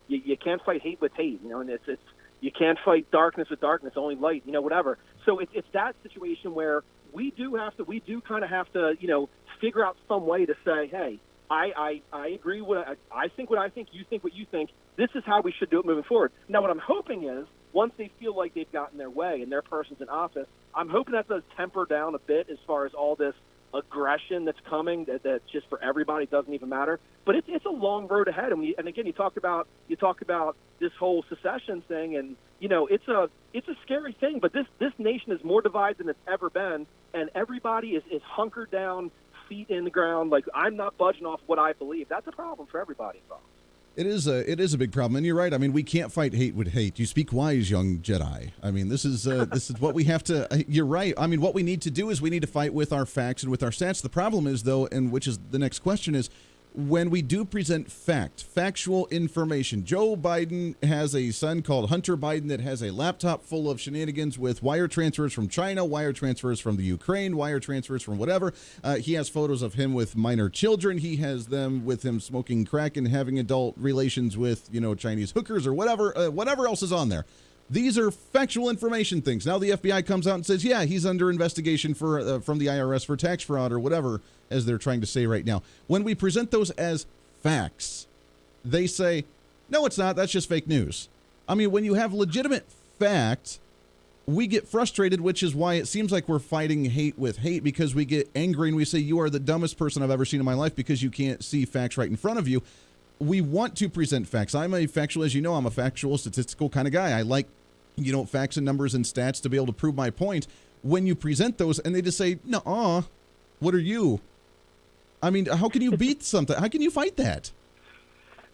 you can't fight hate with hate, and it's you can't fight darkness with darkness, only light, whatever. So it's that situation where we do kind of have to, figure out some way to say, hey, I agree with I think what I think, you think what you think. This is how we should do it moving forward. Now, what I'm hoping is once they feel like they've gotten their way and their person's in office, I'm hoping that does temper down a bit as far as all this aggression that's coming that just for everybody doesn't even matter. But it's a long road ahead. And again, you talk about this whole secession thing, and it's a scary thing. But this nation is more divided than it's ever been, and everybody is hunkered down, feet in the ground. Like, I'm not budging off what I believe. That's a problem for everybody involved. It is a big problem, and you're right. I mean, we can't fight hate with hate. You speak wise, young Jedi. I mean, this is what we have to. You're right. I mean, what we need to do is we need to fight with our facts and with our stats. The problem is, though, and which is the next question is, when we do present factual information. Joe Biden has a son called Hunter Biden that has a laptop full of shenanigans with wire transfers from China, wire transfers from the Ukraine, wire transfers from whatever. He has photos of him with minor children. He has them with him smoking crack and having adult relations with, Chinese hookers or whatever else is on there. These are factual information things. Now the FBI comes out and says, yeah, he's under investigation for from the IRS for tax fraud or whatever, as they're trying to say right now. When we present those as facts, they say, no, it's not. That's just fake news. I mean, when you have legitimate fact, we get frustrated, which is why it seems like we're fighting hate with hate, because we get angry and we say, you are the dumbest person I've ever seen in my life because you can't see facts right in front of you. We want to present facts. I'm a factual, as you know, I'm a factual, statistical kind of guy. I like facts and numbers and stats to be able to prove my point. When you present those and they just say, nuh-uh, what are you? I mean, how can you beat something? How can you fight that?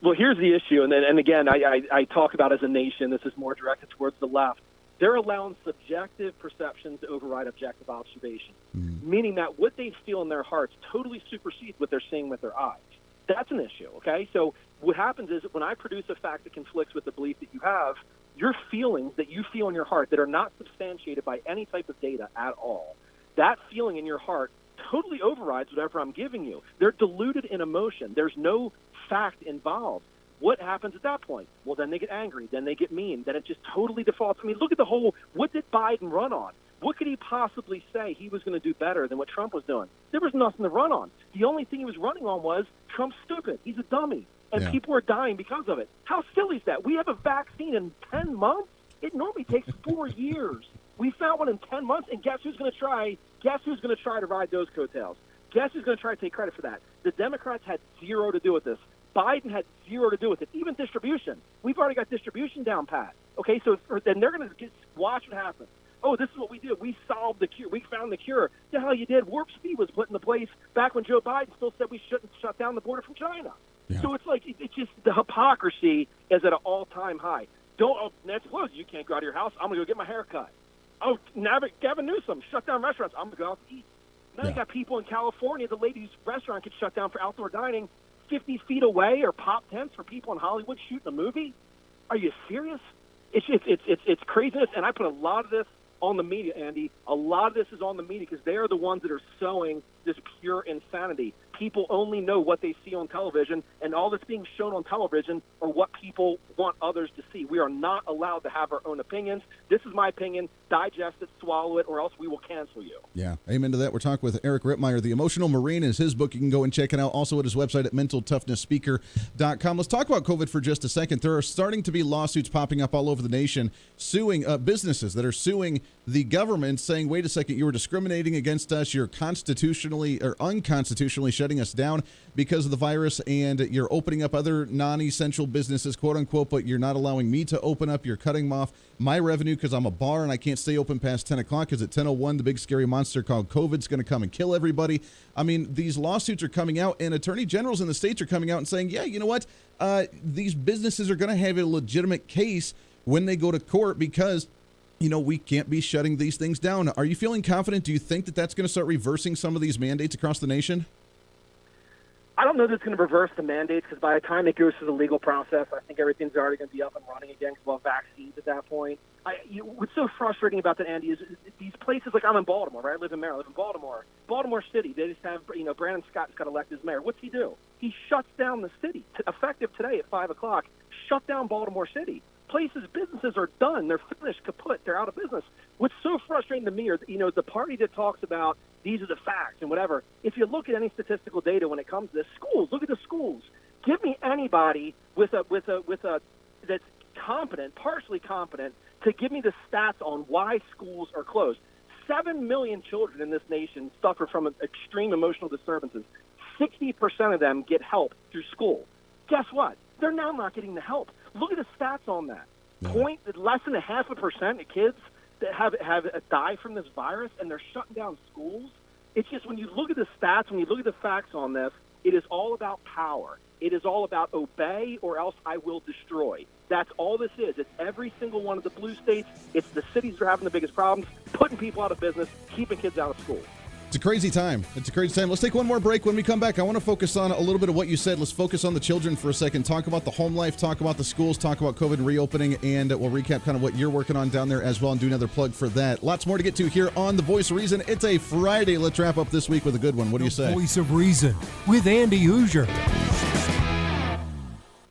Well, here's the issue, and again, I talk about as a nation, this is more directed towards the left. They're allowing subjective perceptions to override objective observation, meaning that what they feel in their hearts totally supersedes what they're seeing with their eyes. That's an issue, okay? So what happens is when I produce a fact that conflicts with the belief that you have, your feelings that you feel in your heart that are not substantiated by any type of data at all, that feeling in your heart totally overrides whatever I'm giving you. They're diluted in emotion. There's no fact involved. What happens at that point? Well, then they get angry. Then they get mean. Then it just totally defaults. I mean, look at the whole, what did Biden run on? What could he possibly say he was going to do better than what Trump was doing? There was nothing to run on. The only thing he was running on was Trump's stupid. He's a dummy. And people are dying because of it. How silly is that? We have a vaccine in 10 months? It normally takes 4 years. We found one in 10 months, and guess who's going to try? Guess who's going to try to ride those coattails? Guess who's going to try to take credit for that? The Democrats had zero to do with this. Biden had zero to do with it. Even distribution. We've already got distribution down pat. Okay, so then they're going to watch what happens. Oh, this is what we did. We solved the cure. We found the cure. The hell you did. Warp speed was put into place back when Joe Biden still said we shouldn't shut down the border from China. Yeah. So it's like, it's just the hypocrisy is at an all-time high. Nancy Pelosi, you can't go out of your house. I'm going to go get my hair cut. Oh, Gavin Newsom, shut down restaurants. I'm going to go out to eat. Now you got people in California, the lady's restaurant gets shut down for outdoor dining 50 feet away, or pop tents for people in Hollywood shooting a movie. Are you serious? It's craziness, and I put a lot of this on the media, Andy. A lot of this is on the media because they are the ones that are sowing this pure insanity. People only know what they see on television, and all that's being shown on television are what people want others to see. We are not allowed to have our own opinions. This is my opinion. Digest it, swallow it, or else we will cancel you. Yeah, amen to that. We're talking with Eric Rittmeyer. The Emotional Marine is his book. You can go and check it out. Also at his website at mentaltoughnessspeaker.com. Let's talk about COVID for just a second. There are starting to be lawsuits popping up all over the nation suing businesses that are suing the government, saying, wait a second, you were discriminating against us. You're constitutionally or unconstitutionally shutting us down because of the virus, and you're opening up other non-essential businesses, quote unquote, but you're not allowing me to open up. You're cutting off my revenue because I'm a bar and I can't stay open past 10 o'clock because at 10:01 the big scary monster called COVID is going to come and kill everybody. I mean, these lawsuits are coming out, and attorney generals in the states are coming out and saying, yeah, you know what? These businesses are going to have a legitimate case when they go to court because, you know, we can't be shutting these things down. Are you feeling confident? Do you think that that's going to start reversing some of these mandates across the nation? I don't know that it's going to reverse the mandates because by the time it goes through the legal process, I think everything's already going to be up and running again because we'll have vaccines at that point. What's so frustrating about that, Andy, is these places, like I'm in Baltimore, right? I live in Maryland. I live in Baltimore. Baltimore City, they just have, Brandon Scott's got elected as mayor. What's he do? He shuts down the city. Effective today at 5 o'clock, shut down Baltimore City. Businesses are done. They're finished, kaput. They're out of business. What's so frustrating to me are, the party that talks about these are the facts and whatever. If you look at any statistical data when it comes to this, schools, look at the schools. Give me anybody with a that's competent, partially competent, to give me the stats on why schools are closed. 7 million children in this nation suffer from extreme emotional disturbances. 60% of them get help through school. Guess what? They're now not getting the help. Look at the stats on that. Less than 0.5% of kids that have died from this virus, and they're shutting down schools. It's just when you look at the stats, when you look at the facts on this, it is all about power. It is all about obey or else I will destroy. That's all this is. It's every single one of the blue states. It's the cities that are having the biggest problems, putting people out of business, keeping kids out of school. It's a crazy time. Let's take one more break. When we come back, I want to focus on a little bit of what you said. Let's focus on the children for a second. Talk about the home life, talk about the schools, talk about COVID reopening, and we'll recap kind of what you're working on down there as well and do another plug for that. Lots more to get to here on The Voice of Reason. It's a Friday. Let's wrap up this week with a good one. What do you say? The Voice of Reason with Andy Hooser.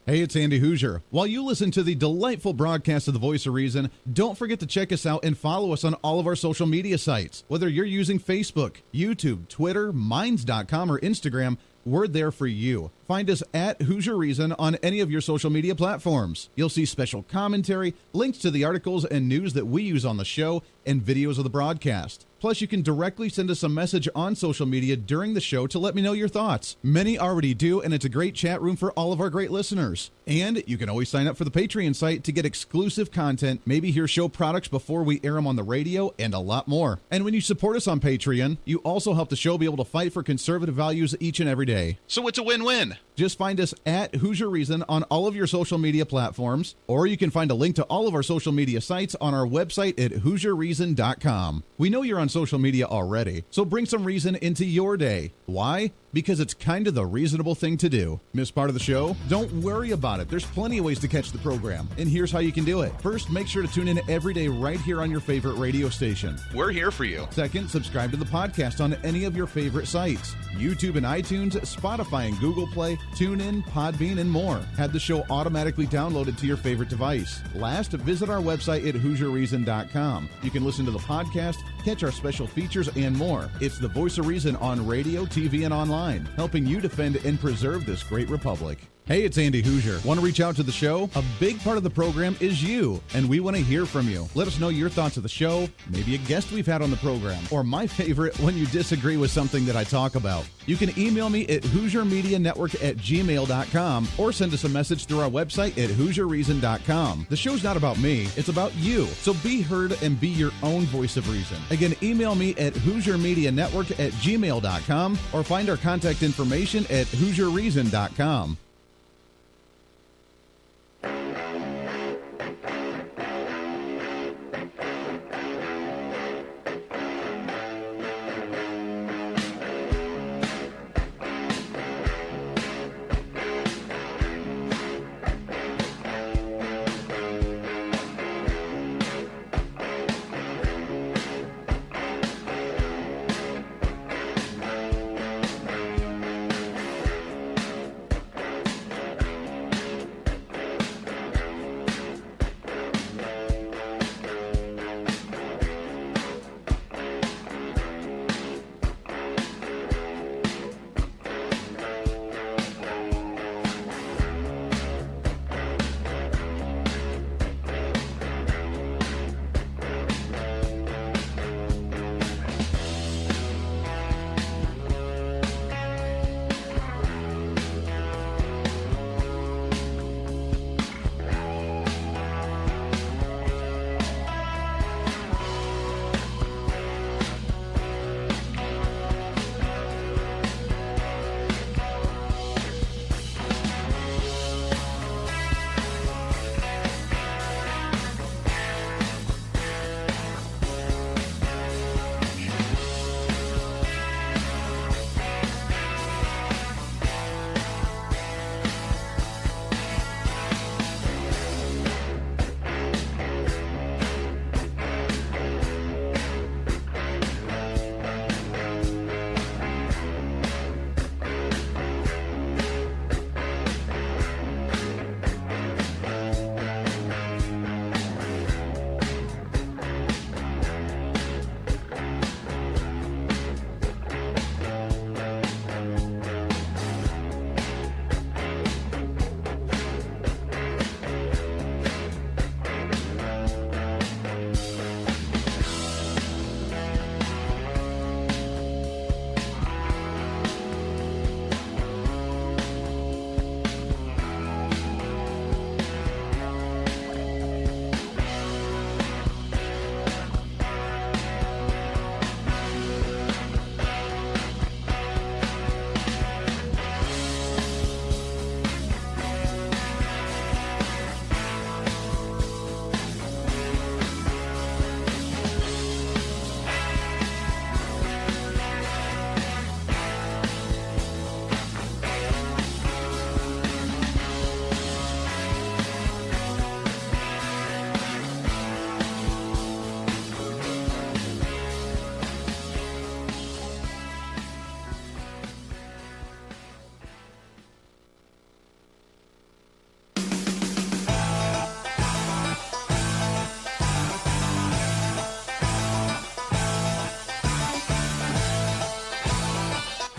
Hey, it's Andy Hooser. While you listen to the delightful broadcast of The Voice of Reason, don't forget to check us out and follow us on all of our social media sites. Whether you're using Facebook, YouTube, Twitter, Minds.com, or Instagram, we're there for you. Find us at Hooser Reason on any of your social media platforms. You'll see special commentary, links to the articles and news that we use on the show, and videos of the broadcast. Plus, you can directly send us a message on social media during the show to let me know your thoughts. Many already do, and it's a great chat room for all of our great listeners. And you can always sign up for the Patreon site to get exclusive content, maybe hear show products before we air them on the radio, and a lot more. And when you support us on Patreon, you also help the show be able to fight for conservative values each and every day. So it's a win-win. fun. Just find us at Hooser Reason on all of your social media platforms, or you can find a link to all of our social media sites on our website at HooserReason.com. We know you're on social media already, so bring some reason into your day. Why? Because it's kind of the reasonable thing to do. Miss part of the show? Don't worry about it. There's plenty of ways to catch the program, and here's how you can do it. First, make sure to tune in every day right here on your favorite radio station. We're here for you. Second, subscribe to the podcast on any of your favorite sites. YouTube and iTunes, Spotify and Google Play, TuneIn, Podbean, and more. Have the show automatically downloaded to your favorite device. Last, visit our website at HooserReason.com. You can listen to the podcast, catch our special features, and more. It's the voice of reason on radio, TV, and online, helping you defend and preserve this great republic. Hey, it's Andy Hooser. Want to reach out to the show? A big part of the program is you, and we want to hear from you. Let us know your thoughts of the show, maybe a guest we've had on the program, or my favorite, when you disagree with something that I talk about. You can email me at HooserMediaNetwork@gmail.com or send us a message through our website at HooserReason.com. The show's not about me, it's about you. So be heard and be your own voice of reason. Again, email me at HooserMediaNetwork@gmail.com or find our contact information at HooserReason.com.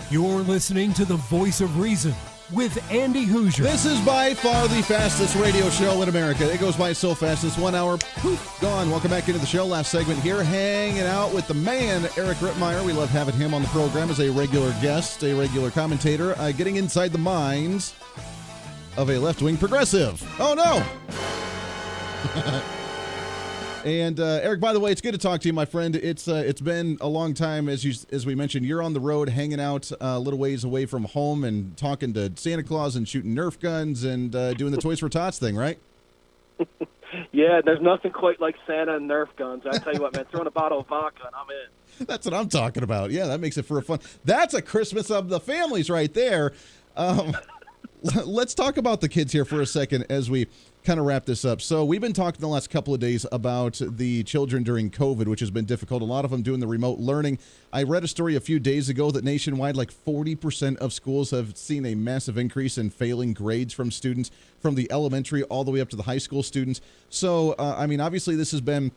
You're listening to the Voice of Reason with Andy Hooser. This is by far the fastest radio show in America. It goes by so fast, it's 1 hour, poof, gone. Welcome back into the show. Last segment here, hanging out with the man, Eric Rittmeyer. We love having him on the program as a regular guest, a regular commentator, getting inside the minds of a left-wing progressive. Oh, no. And Eric, by the way, it's good to talk to you, my friend. It's been a long time, as we mentioned. You're on the road, hanging out a little ways away from home, and talking to Santa Claus and shooting Nerf guns and doing the Toys for Tots thing, right? Yeah, there's nothing quite like Santa and Nerf guns. I tell you what, man, throw in a bottle of vodka and I'm in. That's what I'm talking about. Yeah, that makes it for a fun. That's a Christmas of the families right there. Let's talk about the kids here for a second as we kind of wrap this up. So we've been talking the last couple of days about the children during COVID, which has been difficult. A lot of them doing the remote learning. I read a story a few days ago that nationwide, like 40% of schools have seen a massive increase in failing grades from students from the elementary all the way up to the high school students. So, obviously this has been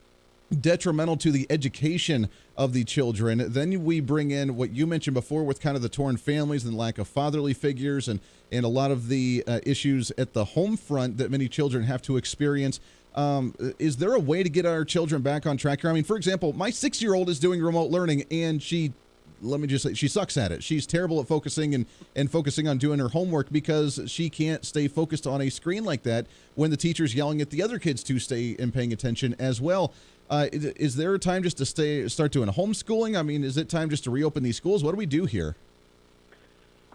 detrimental to the education of the children. Then we bring in what you mentioned before with kind of the torn families and lack of fatherly figures and a lot of the issues at the home front that many children have to experience. Is there a way to get our children back on track here? I mean, for example, my 6-year-old is doing remote learning and let me just say, she sucks at it. She's terrible at focusing and focusing on doing her homework because she can't stay focused on a screen like that when the teacher's yelling at the other kids to stay and paying attention as well. Is there a time just to start doing homeschooling? I mean, is it time just to reopen these schools? What do we do here?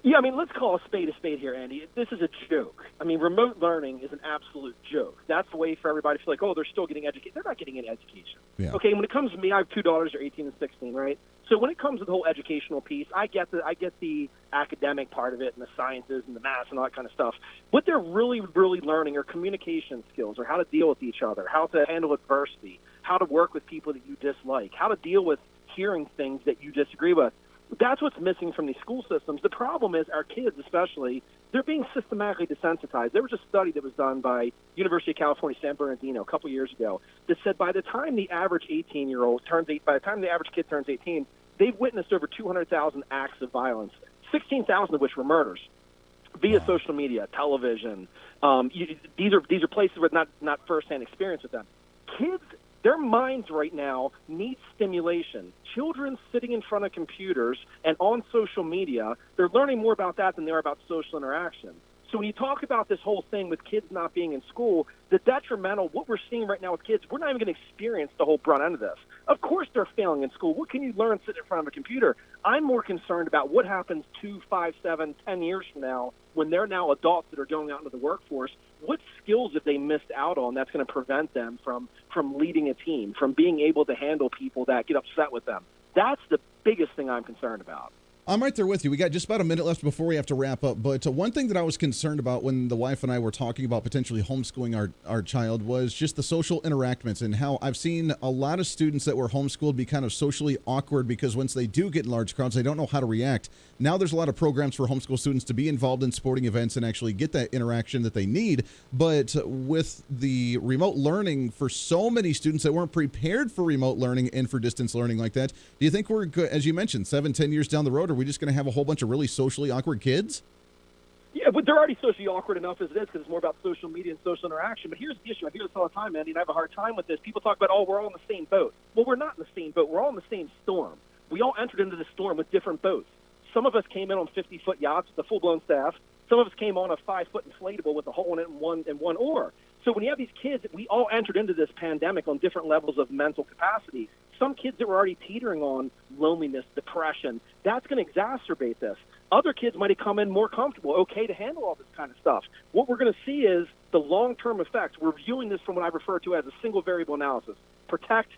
Yeah, let's call a spade here, Andy. This is a joke. Remote learning is an absolute joke. That's the way for everybody to feel like, oh, they're still getting educated. They're not getting any education. Yeah. Okay, when it comes to me, I have two daughters, they're 18 and 16, right? So when it comes to the whole educational piece, I get the academic part of it and the sciences and the math and all that kind of stuff. What they're really, really learning are communication skills, or how to deal with each other, how to handle adversity, how to work with people that you dislike, how to deal with hearing things that you disagree with. That's what's missing from these school systems. The problem is our kids especially, they're being systematically desensitized. There was a study that was done by University of California, San Bernardino, a couple years ago that said by the time the average 18-year-old by the time the average kid turns 18, they've witnessed over 200,000 acts of violence, 16,000 of which were murders via social media, television. These are places with not firsthand experience with them. Kids, their minds right now need stimulation. Children sitting in front of computers and on social media, they're learning more about that than they are about social interaction. So when you talk about this whole thing with kids not being in school, the detrimental, what we're seeing right now with kids, we're not even going to experience the whole brunt end of this. Of course they're failing in school. What can you learn sitting in front of a computer? I'm more concerned about what happens 2, 5, 7, 10 years from now when they're now adults that are going out into the workforce. What skills have they missed out on that's going to prevent them from leading a team, from being able to handle people that get upset with them? That's the biggest thing I'm concerned about. I'm right there with you. We got just about a minute left before we have to wrap up. But one thing that I was concerned about when the wife and I were talking about potentially homeschooling our child was just the social interactions and how I've seen a lot of students that were homeschooled be kind of socially awkward because once they do get in large crowds, they don't know how to react. Now there's a lot of programs for homeschool students to be involved in sporting events and actually get that interaction that they need. But with the remote learning for so many students that weren't prepared for remote learning and for distance learning like that, do you think we're good, as you mentioned, 7-10 years down the road, are we just going to have a whole bunch of really socially awkward kids? Yeah, but they're already socially awkward enough as it is because it's more about social media and social interaction. But here's the issue. I hear this all the time, Andy, and I have a hard time with this. People talk about, we're all in the same boat. Well, we're not in the same boat. We're all in the same storm. We all entered into the storm with different boats. Some of us came in on 50-foot yachts with a full-blown staff. Some of us came on a 5-foot inflatable with a hole in it and one oar. So when you have these kids, we all entered into this pandemic on different levels of mental capacity. Some kids that were already teetering on loneliness, depression, that's going to exacerbate this. Other kids might have come in more comfortable, okay to handle all this kind of stuff. What we're going to see is the long-term effects. We're viewing this from what I refer to as a single variable analysis. Protect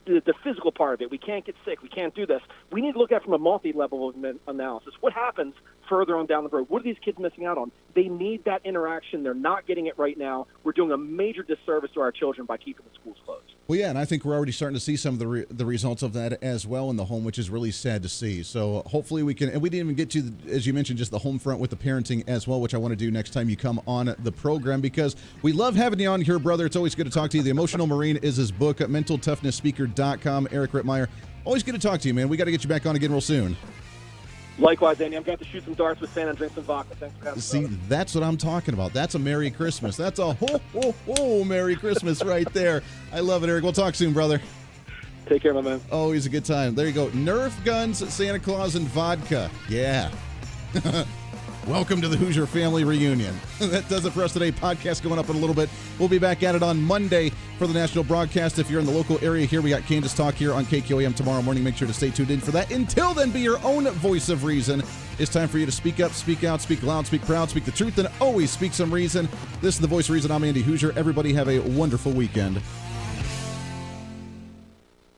the physical part of it. We can't get sick. We can't do this. We need to look at it from a multi-level analysis. What happens further on down the road? What are these kids missing out on? They need that interaction. They're not getting it right now. We're doing a major disservice to our children by keeping the schools closed. Well, yeah, and I think we're already starting to see some of the results of that as well in the home, which is really sad to see. So hopefully we can, and we didn't even get to, as you mentioned, just the home front with the parenting as well, which I want to do next time you come on the program because we love having you on here, brother. It's always good to talk to you. The Emotional Marine is his book at mentaltoughnessspeaker.com. Eric Rittmeyer, always good to talk to you, man. We got to get you back on again real soon. Likewise, Andy. I'm going to shoot some darts with Santa and drink some vodka. Thanks for having me. See, that's what I'm talking about. That's a Merry Christmas. That's a ho, Merry Christmas right there. I love it, Eric. We'll talk soon, brother. Take care, my man. Always a good time. There you go. Nerf guns, Santa Claus, and vodka. Yeah. Welcome to the Hoosier Family Reunion. That does it for us today. Podcast going up in a little bit. We'll be back at it on Monday for the national broadcast. If you're in the local area here, we got Kansas Talk here on KQAM tomorrow morning. Make sure to stay tuned in for that. Until then, be your own voice of reason. It's time for you to speak up, speak out, speak loud, speak proud, speak the truth, and always speak some reason. This is the Voice of Reason. I'm Andy Hoosier. Everybody have a wonderful weekend.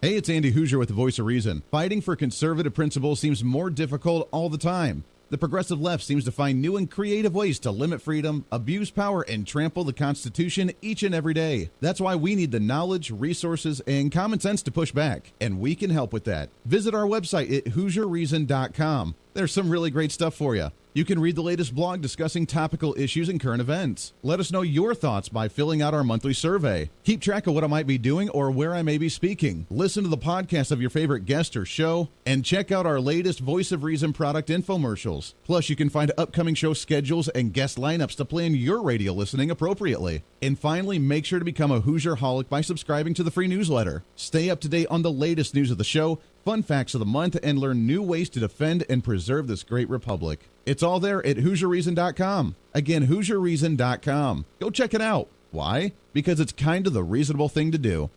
Hey, it's Andy Hoosier with the Voice of Reason. Fighting for conservative principles seems more difficult all the time. The progressive left seems to find new and creative ways to limit freedom, abuse power, and trample the Constitution each and every day. That's why we need the knowledge, resources, and common sense to push back, and we can help with that. Visit our website at HoosierReason.com. There's some really great stuff for you. You can read the latest blog discussing topical issues and current events. Let us know your thoughts by filling out our monthly survey. Keep track of what I might be doing or where I may be speaking. Listen to the podcast of your favorite guest or show, and check out our latest Voice of Reason product infomercials. Plus, you can find upcoming show schedules and guest lineups to plan your radio listening appropriately. And finally, make sure to become a Hoosier-holic by subscribing to the free newsletter. Stay up to date on the latest news of the show, fun facts of the month, and learn new ways to defend and preserve this great republic. It's all there at HoosierReason.com. Again, HoosierReason.com. Go check it out. Why? Because it's kind of the reasonable thing to do.